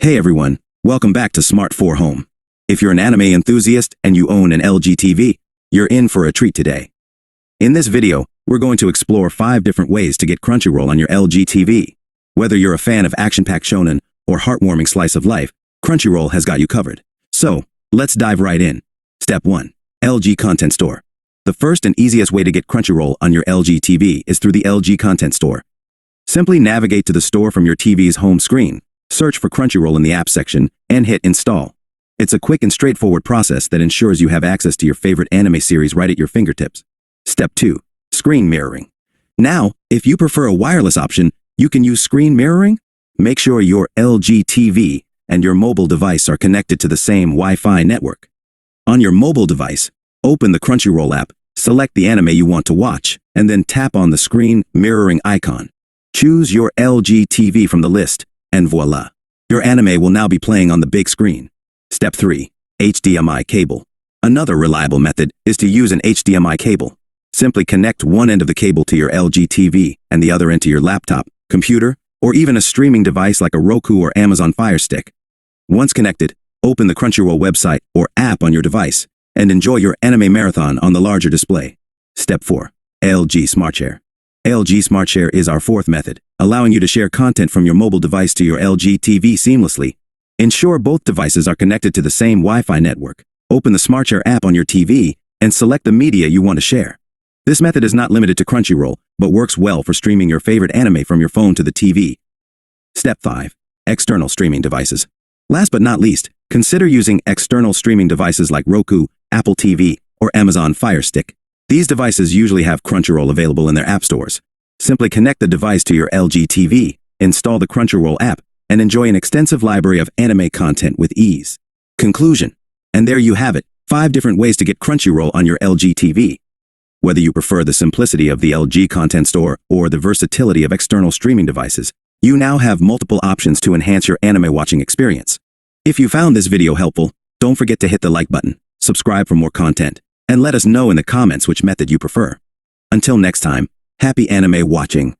Hey everyone, welcome back to Smart 4 Home. If you're an anime enthusiast and you own an LG TV, you're in for a treat today. In this video, we're going to explore 5 different ways to get Crunchyroll on your LG TV. Whether you're a fan of action-packed shonen or heartwarming slice of life, Crunchyroll has got you covered. So, let's dive right in. Step 1. LG Content Store. The first and easiest way to get Crunchyroll on your LG TV is through the LG Content Store. Simply navigate to the store from your TV's home screen. Search for Crunchyroll in the app section and hit install. It's a quick and straightforward process that ensures you have access to your favorite anime series right at your fingertips. Step 2. Screen mirroring. Now, if you prefer a wireless option, you can use screen mirroring. Make sure your LG TV and your mobile device are connected to the same Wi-Fi network. On your mobile device, open the Crunchyroll app, select the anime you want to watch, and then tap on the screen mirroring icon. Choose your LG TV from the list, and voila! Your anime will now be playing on the big screen. Step 3. HDMI cable. Another reliable method is to use an HDMI cable. Simply connect one end of the cable to your LG TV and the other end to your laptop, computer, or even a streaming device like a Roku or Amazon Fire Stick. Once connected, open the Crunchyroll website or app on your device and enjoy your anime marathon on the larger display. Step 4. LG SmartShare. LG SmartShare is our 4th method, allowing you to share content from your mobile device to your LG TV seamlessly. Ensure both devices are connected to the same Wi-Fi network. Open the SmartShare app on your TV and select the media you want to share. This method is not limited to Crunchyroll, but works well for streaming your favorite anime from your phone to the TV. Step 5. External streaming devices. Last but not least, consider using external streaming devices like Roku, Apple TV, or Amazon Fire Stick. These devices usually have Crunchyroll available in their app stores. Simply connect the device to your LG TV, install the Crunchyroll app, and enjoy an extensive library of anime content with ease. Conclusion. And there you have it, 5 different ways to get Crunchyroll on your LG TV. Whether you prefer the simplicity of the LG Content Store or the versatility of external streaming devices, you now have multiple options to enhance your anime watching experience. If you found this video helpful, don't forget to hit the like button, subscribe for more content, and let us know in the comments which method you prefer. Until next time, happy anime watching.